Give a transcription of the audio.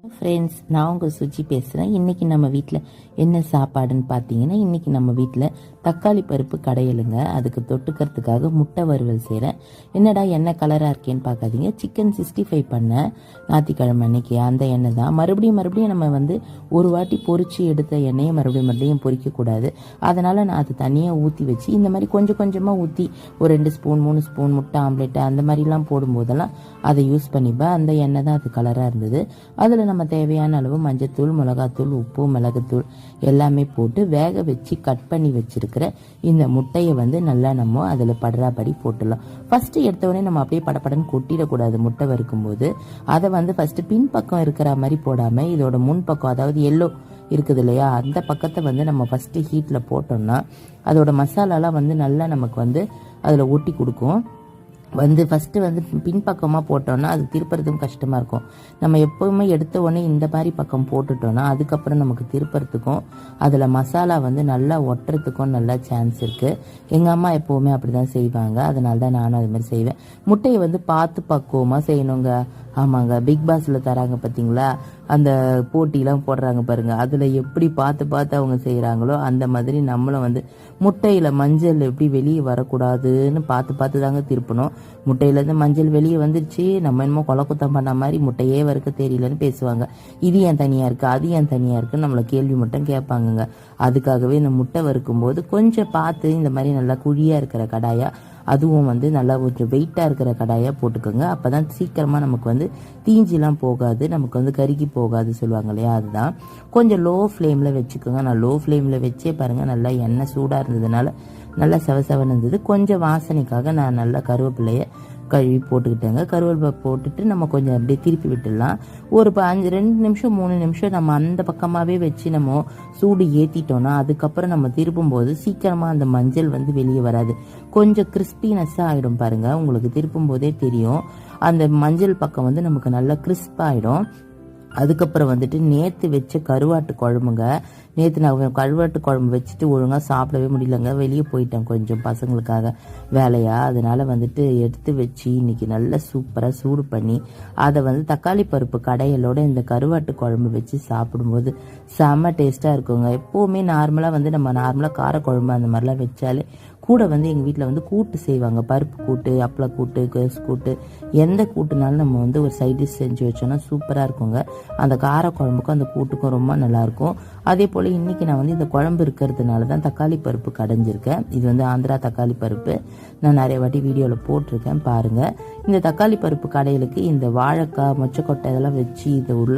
Friends, நான் உங்கள் சுஜி பேசுகிறேன். இன்றைக்கி நம்ம வீட்டில் என்ன சாப்பாடுன்னு பார்த்தீங்கன்னா, இன்றைக்கி நம்ம வீட்டில் தக்காளி பருப்பு கடையலுங்க. அதுக்கு தொட்டுக்கிறதுக்காக முட்டை வறுவல் செய்கிறேன். என்னடா எண்ணெய் கலராக இருக்கேன்னு பார்க்காதீங்க. சிக்கன் 65 பண்ணேன் ஞாயிற்றுக்கிழமை அன்னைக்கு. அந்த எண்ணெய் தான் மறுபடியும் நம்ம ஒரு வாட்டி பொரித்து எடுத்த எண்ணெயை மறுபடியும் பொரிக்கக்கூடாது. அதனால் நான் அது தனியாக ஊற்றி வச்சு இந்த மாதிரி கொஞ்சம் கொஞ்சமாக ஊற்றி ஒரு 2 ஸ்பூன் 3 ஸ்பூன் முட்டை ஆம்லேட்டு அந்த மாதிரிலாம் போடும்போதெல்லாம் அதை யூஸ் பண்ணிப்பேன். அந்த எண்ணெய் தான் அது கலராக இருந்தது. அதில் நம்ம தேவையான அளவு மஞ்சத்தூள், மிளகாத்தூள், உப்பு, மிளகுத்தூள் எல்லாமே போட்டு வேக வச்சு கட் பண்ணி வச்சிருக்கிற இந்த முட்டையை நல்லா நம்ம அதில் படுறாபடி போட்டுடலாம். ஃபஸ்ட்டு எடுத்தவொடனே நம்ம அப்படியே படப்படன்னு கொட்டிடக்கூடாது. முட்டை வறுக்கும்போது அதை ஃபஸ்ட்டு பின்பக்கம் இருக்கிற மாதிரி போடாமல் இதோட முன்பக்கம், அதாவது எல்லோ இருக்குது இல்லையா, அந்த பக்கத்தை நம்ம ஃபஸ்ட்டு ஹீட்டில் போட்டோம்னா அதோட மசாலாலாம் நல்லா நமக்கு அதில் ஒட்டி கொடுக்கும். ஃபஸ்ட்டு பின்பக்கமாக போட்டோன்னா அது திருப்புறதுக்கும் கஷ்டமாக இருக்கும். நம்ம எப்போவுமே எடுத்த உடனே இந்த மாதிரி பக்கம் போட்டுட்டோன்னா அதுக்கப்புறம் நமக்கு திருப்புறதுக்கும் அதில் மசாலா நல்லா ஒட்டுறதுக்கும் நல்லா சான்ஸ் இருக்குது. எங்கள் அம்மா எப்போவுமே அப்படி தான் செய்வாங்க. அதனால தான் நானும் அது மாதிரி செய்வேன். முட்டையை பார்த்து பக்குவமாக செய்யணுங்க. ஆமாங்க, பிக் பாஸில் தராங்க பார்த்தீங்களா, அந்த போட்டிலாம் போடுறாங்க பாருங்கள், அதில் எப்படி பார்த்து அவங்க செய்கிறாங்களோ அந்த மாதிரி நம்மளும் முட்டையில் மஞ்சள் எப்படி வெளியே வரக்கூடாதுன்னு பார்த்து தாங்க திருப்பணும். முட்டையிலேருந்து மஞ்சள் வெளியே வந்துருச்சு, நம்ம என்னமோ கொலக்குத்தம் பண்ண மாதிரி முட்டையே வறுக்க தெரியலன்னு பேசுவாங்க. இது ஏன் தனியாக இருக்குது, அது ஏன் தனியாக இருக்குன்னு நம்மளை கேள்வி மட்டும் கேட்பாங்கங்க. அதுக்காகவே இந்த முட்டை வறுக்கும்போது கொஞ்சம் பார்த்து இந்த மாதிரி நல்லா குழியாக இருக்கிற கடாயாக, அதுவும் நல்லா கொஞ்சம் வெயிட்டாக இருக்கிற கடாயாக போட்டுக்கோங்க. அப்போ தான் சீக்கிரமாக நமக்கு தீஞ்சிலாம் போகாது, நமக்கு கருகி போகாது சொல்லுவாங்க இல்லையா. அதுதான் கொஞ்சம் லோ ஃப்ளேமில் வச்சுக்கோங்க. நான் லோ ஃப்ளேமில் வச்சே பாருங்கள், நல்லா எண்ணெய் சூடாக இருந்ததுனால நல்லா செவசவன்னு இருந்தது. கொஞ்சம் வாசனைக்காக நான் நல்லா கருவேப்பிலையை கழுவி போட்டுக்கிட்டேங்க. கருவேப்பிலை போட்டுட்டு நம்ம கொஞ்சம் அப்படியே திருப்பி விட்டுடலாம். ஒரு 2 நிமிஷம் 3 நிமிஷம் நம்ம அந்த பக்கமாகவே வச்சு நம்ம சூடு ஏற்றிட்டோன்னா அதுக்கப்புறம் நம்ம திருப்பும்போது சீக்கிரமாக அந்த மஞ்சள் வெளியே வராது. கொஞ்சம் கிறிஸ்பினஸ்ஸாக ஆகிடும் பாருங்கள். உங்களுக்கு திருப்பும் போதே தெரியும் அந்த மஞ்சள் பக்கம் நமக்கு நல்லா கிறிஸ்பாகிடும். அதுக்கப்புறம் நேற்று வச்ச கருவாட்டு குழம்புங்க. நேற்று நான் கருவாட்டு குழம்பு வச்சுட்டு ஒழுங்காக சாப்பிடவே முடியலங்க. வெளியே போயிட்டேன் கொஞ்சம் பசங்களுக்காக வேலையாக. அதனால் எடுத்து வச்சு இன்றைக்கி நல்லா சூப்பராக சூடு பண்ணி அதை தக்காளி பருப்பு கடையலோட இந்த கருவாட்டு குழம்பு வச்சு சாப்பிடும்போது செம்ம டேஸ்ட்டாக இருக்குங்க. எப்போவுமே நார்மலாக நம்ம நார்மலாக காரக்குழம்பு அந்த மாதிரிலாம் வச்சாலே கூட எங்கள் வீட்டில் கூட்டு செய்வாங்க. பருப்பு கூட்டு, அப்பள கூட்டு, கேஸ் கூட்டு, எந்த கூட்டுனாலும் நம்ம ஒரு சைட் டிஷ் செஞ்சு வச்சோன்னா சூப்பராக இருக்குங்க. அந்த காரக்குழம்புக்கும் அந்த கூட்டுக்கும் ரொம்ப நல்லாயிருக்கும். அதே போல் இன்றைக்கி நான் இந்த குழம்பு இருக்கிறதுனால தான் தக்காளி பருப்பு கடைஞ்சிருக்கேன். இது ஆந்திரா தக்காளி பருப்பு. நான் நிறைய வாட்டி வீடியோவில் போட்டிருக்கேன் பாருங்கள். இந்த தக்காளி பருப்பு கடையிலுக்கு இந்த வாழைக்காய், மொச்சக்கொட்டை இதெல்லாம் வச்சு இதை உள்ள